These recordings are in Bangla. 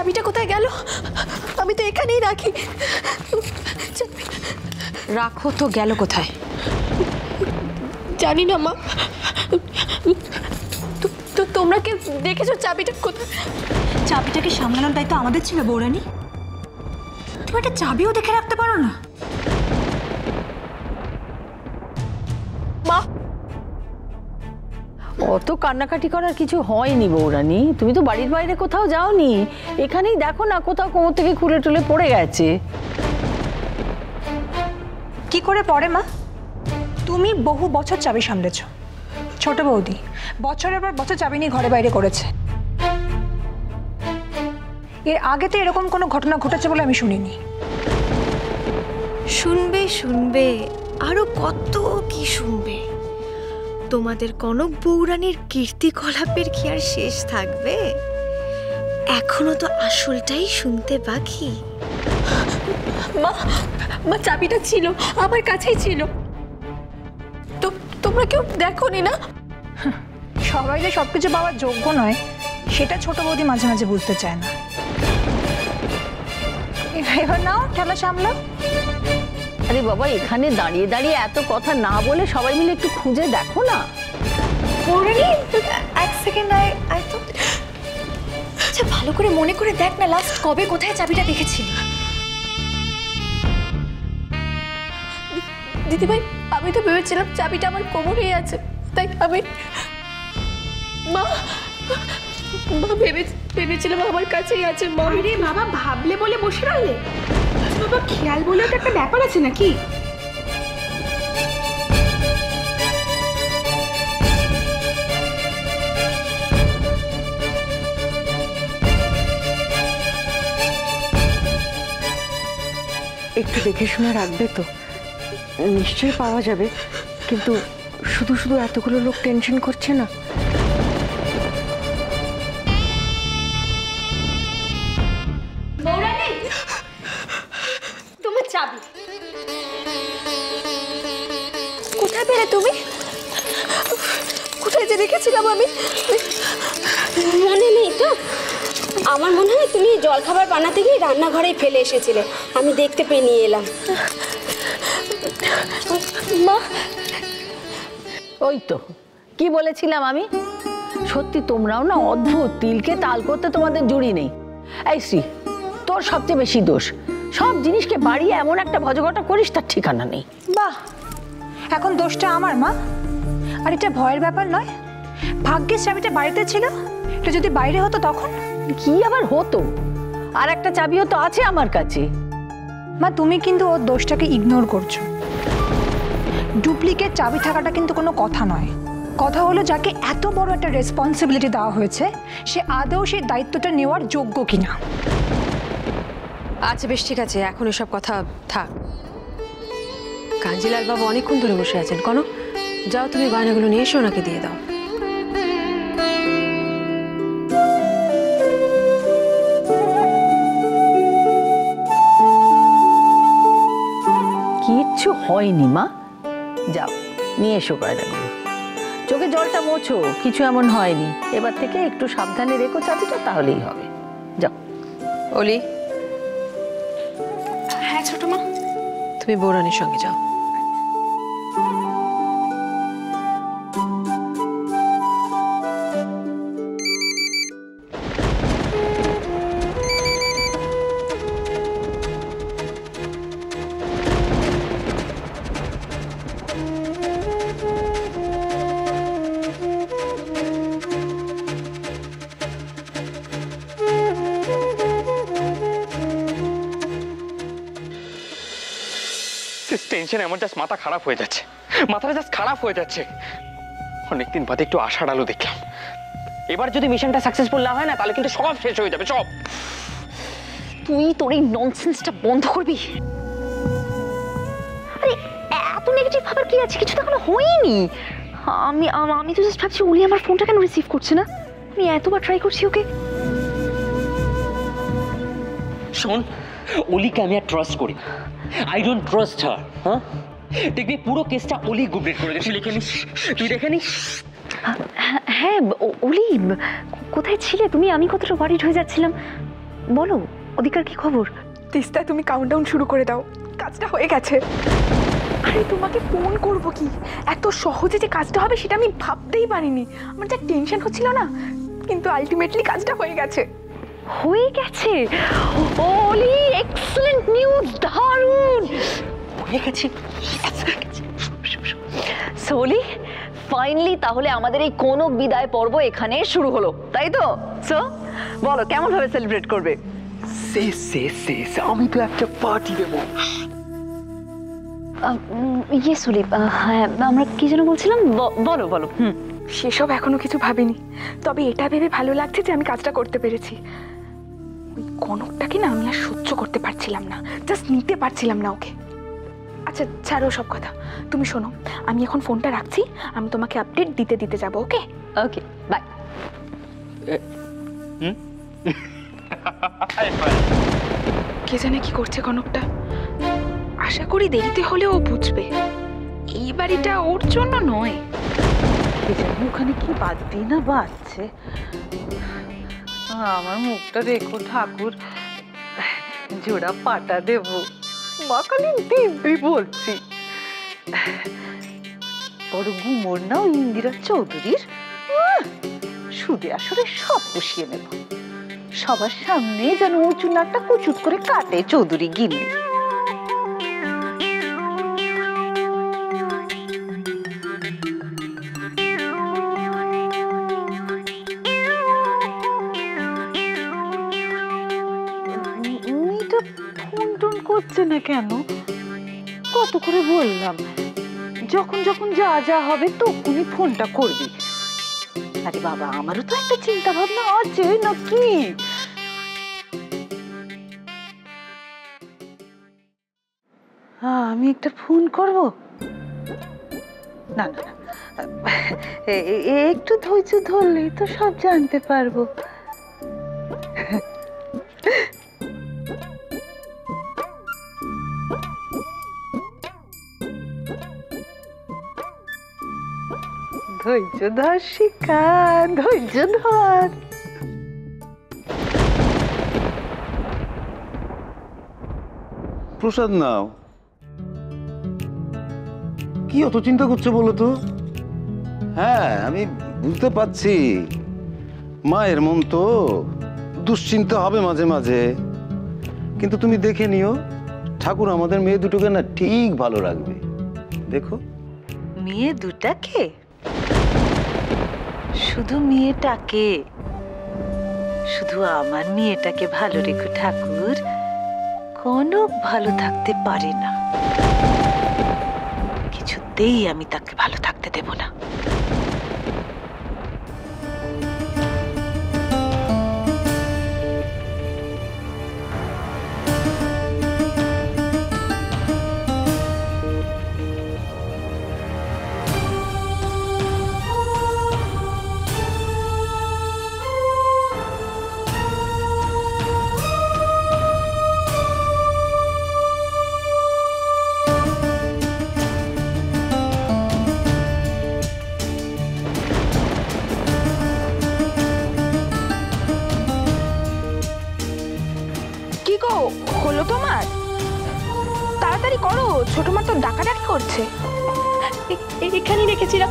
চাবিটা কোথায় গেল? আমি তো এখানেই রাখি। রাখো তো, গেল কোথায়? জানি না মা। তো তোমরা কেউ দেখেছো চাবিটা কোথায়? চাবিটাকে সামলানোর দায়িত্ব আমাদের ছিল বৌরানী। তুমি একটা চাবিও দেখে রাখতে পারো না? মা, অত কান্নাকাটি করার কিছু হয়নি বৌরানী। তুমি তো বাড়ির বাইরে কোথাও যাওনি, এখানেই দেখো না, কোথাও কোমর থেকে খুলে টুলে পড়ে গেছে। কি করে পড়ে মা? তুমি বহু বছর চাবি সামলেছ। ছোট বৌদি বছরের পর বছর চাবি নিয়ে ঘরে বাইরে করেছে। এর আগে তো এরকম কোনো ঘটনা ঘটেছে বলে আমি শুনিনি। শুনবে শুনবে, আরো কত কি শুনবে। তোমাদের কনক বৌরানীর কীর্তিকলাপের কি আর শেষ থাকবে? এখনো তো আসলটাই শুনতে বাকি। মা, মা চাবিটা ছিল আমার কাছেই ছিল। তো তোমরা কেউ দেখোনি না? সবাই যে সবকিছু পাওয়ার যোগ্য নয় সেটা ছোট বৌদি মাঝে মাঝে বুঝতে চায় না। এবার নাও খেলা সামলাও। আরে বাবা, এখানে দাঁড়িয়ে দাঁড়িয়ে এত কথা না বলে সবাই মিলে একটু খুঁজে দেখো না। বৌরানী, এক সেকেন্ড আয় তো। আচ্ছা ভালো করে মনে করে দেখ না, লাস্ট কবে কোথায় চাবিটা দেখেছিলি? দিদিভাই, আমি তো ভেবেছিলাম চাবিটা আমার কোমরেই আছে, তাই আমি মা ভেবেছিলাম আমার কাছেই আছে। মা, আরে বাবা, ভাবলে বলে বসে রইলে? বাবা, খেয়াল বলে তো একটা ব্যাপার আছে নাকি? একটু দেখে শুনে রাখবে তো? নিশ্চয়ই পাওয়া যাবে, কিন্তু শুধু শুধু এতগুলো লোক টেনশন করছে না? বৌরানী, তোমার চাবি কোথায় পেলে তুমি? কোথায় যে রেখেছিলাম আমি মনে নেই তো। আমার মনে হয় তুমি জলখাবার বানাতে গিয়ে রান্নাঘরেই ফেলে এসেছিলে, আমি দেখতে পেয়ে নিয়ে এলাম। মা, ওই তো কি বলেছিলাম আমি। সত্যি তোমরাও না অদ্ভুত, তিলকে তাল করতে তোমাদের জুড়ি নেই। এই শ্রী, তোর সবচেয়ে বেশি দোষ। সব জিনিসকে বাড়িয়ে এমন একটা ভজঘটা করিস, তার ঠিকানা নেই। বাহ, এখন দোষটা আমার মা। আর এটা ভয়ের ব্যাপার নয়। ভাগ্যের চাবিটা বাড়িতে ছিল, এটা যদি বাইরে হতো তখন কি আবার হতো? আর একটা চাবিও তো আছে আমার কাছে। মা, তুমি কিন্তু ওর দোষটাকে ইগনোর করছো। ডুপ্লিকেট চাবি থাকাটা কিন্তু কোনো কথা নয়। কথা হলো যাকে এত বড় একটা রেসপন্সিবিলিটি দেওয়া হয়েছে সে আদৌ সেই দায়িত্বটা নেওয়ার যোগ্য কিনা। আচ্ছা বেশ, ঠিক আছে, এখন এসব কথা থাক। কাঞ্জিলাল বাবু অনেকক্ষণ ধরে বসে আছেন। কনক, যাও তুমি গয়নাগুলো নিয়ে এসে ওনাকে দিয়ে দাও। কিচ্ছু হয়নি মা, যাও নিয়ে এসো গয়নাগুলো। চোখে জলটা মোছো, কিছু এমন হয়নি। এবার থেকে একটু সাবধানে রেখো চাবিটা, তাহলেই হবে। যাও। অলি, হ্যাঁ ছোট মা। তুমি বৌরানীর সঙ্গে যাও। টেনশন এমন জাস্ট মাথা খারাপ হয়ে যাচ্ছে, মাথাটা জাস্ট খারাপ হয়ে যাচ্ছে। অনেকদিন বাদে একটু আশার আলো দেখলাম। এবার যদি মিশনটা সাকসেসফুল না হয় না, তাহলে কিন্তু সব শেষ হয়ে যাবে, সব। তুই তোর এই ননসেন্সটা বন্ধ করবি? আরে এত নেগেটিভ ভাবার কি আছে? কিছু তো এখনো হয়নি। আমি তো জাস্ট ভাবছি উলি আমার ফোনটা কেন রিসিভ করছে না। আমি এতবার ট্রাই করছি ওকে। শোন, অলিকে আমি আর ট্রাস্ট করি। আই ডোন্ট ট্রাস্ট হার। হ্যাঁ, দেখবি পুরো কেসটা অলি গুবলেট করে দেবে। লিখে নিস, তুই দেখে নিস। হ্যাঁ, ওলি কোথায় ছিলে তুমি? আমি কতটা ওয়ারিড হয়ে যাচ্ছিলাম। বলো ওদিকার কি খবর? তিস্তা, তুমি কাউন্টডাউন শুরু করে দাও, কাজটা হয়ে গেছে। আরে তোমাকে ফোন করব কি, এত সহজে যে কাজটা হবে সেটা আমি ভাবতেই পারিনি। আমার যা টেনশন হচ্ছিল না, কিন্তু আলটিমেটলি কাজটা হয়ে গেছে। হয়ে গেছে? ওলি এক্সেলেন্ট নিউজ, দারুণ হয়ে গেছে। সোলি ফাইনালি তাহলে আমাদের এই কনক বিদায় পর্ব এখানে শুরু হলো, তাই তো? সো বলো কেমন ভাবে সেলিব্রেট করবে? আমি তো একটা পার্টি দেবো। ইয়ে সোলি, হ্যাঁ আমরা কি যেন বলছিলাম, বলো বলো। সেসব এখনো কিছু ভাবিনি, তবে এটা ভেবে ভালো লাগছে যে আমি কাজটা করতে পেরেছি। ওই কনকটাকে না আমি আর সহ্য করতে পারছিলাম না, জাস্ট নিতে পারছিলাম না ওকে। আচ্ছা ছাড়ো সব কথা, তুমি শোনো, আমি এখন ফোনটা রাখছি, আমি তোমাকে আপডেট দিতে দিতে যাবো। ওকে ওকে বাই। কে জানে কি করছে কনকটা, আশা করি দেরিতে হলেও ও বুঝবে এই বাড়িটা ওর জন্য নয়। কে জানি ওখানে কি বাজতি না বাজছে। আমার মুখটা দেখো ঠাকুর, জোড়া পাটা দেব, মা খালি দিব্যি বলছি। বড় গুমর না ওই ইন্দিরা চৌধুরীর, সুদে আসরে সব পুষিয়ে নেব। সবার সামনে যেন উঁচু নাকটা কুচুত করে কাটে চৌধুরী গিন্নি। ফোন টোন করছে না কেন? কত করে বললাম যখন যখন যা যা হবে তখনই ফোনটা করবি। আরে বাবা, আমারও তো একটা চিন্তা ভাবনা আছে নাকি? আমি একটা ফোন করব? না না, একটু ধৈর্য ধরলেই তো সব জানতে পারবো। ধৈর্য ধর শিখা, ধৈর্য ধর। প্রসাদ নাও। কি অত চিন্তা করছো বলো তো? হ্যাঁ আমি বুঝতে পারছি, মায়ের মন তো দুশ্চিন্তা হবে মাঝে মাঝে, কিন্তু তুমি দেখে নিও ঠাকুর আমাদের মেয়ে দুটোকে না ঠিক ভালো রাখবে। দেখো মেয়ে দুটাকে? শুধু মেয়েটাকে? শুধু আমার মেয়েটাকে ভালো রেখো ঠাকুর, কনক ভালো থাকতে পারে না, কিছুতেই আমি তাকে ভালো থাকতে দেব না। হলো তোমার? তাড়াতাড়ি করো, ছোট মা তো ডাকাডাকি করছে। এখানেই রেখেছিলাম,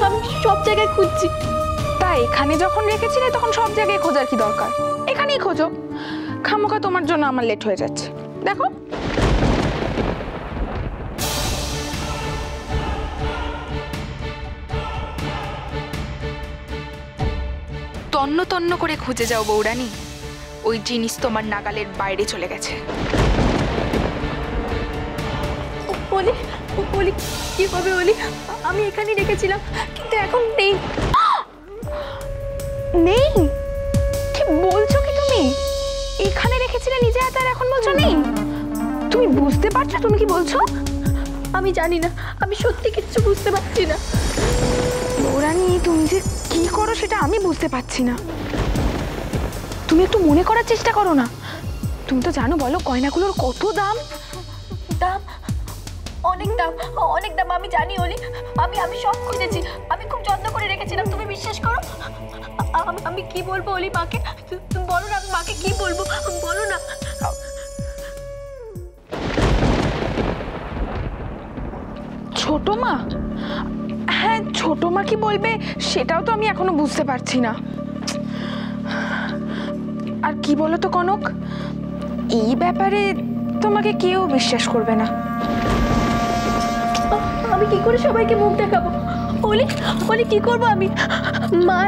আমি সব জায়গায় খুঁজছি। তা এখানে যখন রেখেছিলে তখন সব জায়গায় খোঁজার কি দরকার? এখানেই খোঁজো, খামোখা তোমার জন্য আমার লেট হয়ে যাচ্ছে। দেখো তন্ন তন্ন করে খুঁজে যাও বৌরানী, ওই জিনিস তোমার নাগালের বাইরে চলে গেছে। বলি বলি কিভাবে বলি, আমি এখানেই রেখেছিলাম কিন্তু এখন নেই। নেই? কি বলছো কি তুমি? এখানে রেখেছিলে নিজে হাতে আর এখন বলছো নেই? তুমি বুঝতে পারছো তুমি কি বলছো? আমি জানি না, আমি সত্যি কিচ্ছু বুঝতে পারছি না। বৌরানী তুমি যে কি করো সেটা আমি বুঝতে পারছি না। তুমি একটু মনে করার চেষ্টা করো না। তুমি তো জানো বলো গয়নাগুলোর কত দাম। দাম? অনেক দাম, অনেক দাম। আমি জানি অলি, আমি সব খুঁজেছি, আমি খুব যত্ন করে রেখেছিলাম। তুমি বিশ্বাস করো? আমি কি বলবো অলি মাকে? তুমি বলো না, আমি মাকে কি বলবো? ছোট মা? হ্যাঁ, ছোট মা কি বলবে সেটাও তো আমি এখনো বুঝতে পারছি না। আর কি বলো তো কনক, এই ব্যাপারে তোমাকে কেউ বিশ্বাস করবে না। আমি কি করে সবাইকে মুখ দেখাবো? ওলি ওলি কি করবো আমি? মা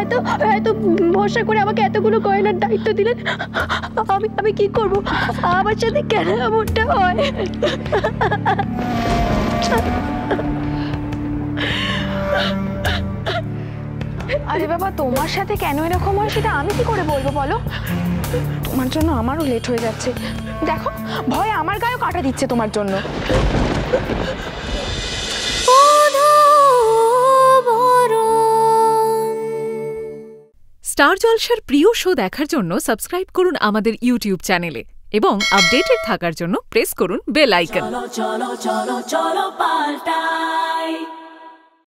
এত ভরসা করে আমাকে এতগুলো গয়নার দায়িত্ব দিলেন, আমি কি করব? আমার সাথে কেন এমনটা হয়? আরে বাবা, তোমার সাথে কেন এরকম হয় সেটা আমি কি করে বলবো বলো? তোমার জন্য আমারও লেট হয়ে যাচ্ছে। দেখো, ভয় আমার গায়েও কাটা দিচ্ছে তোমার জন্য। স্টার জলসার প্রিয় শো দেখার জন্য সাবস্ক্রাইব করুন আমাদের ইউটিউব চ্যানেলে এবং আপডেটেড থাকার জন্য প্রেস করুন বেল আইকন। চলো চলো চলো চলো পাল্টাই।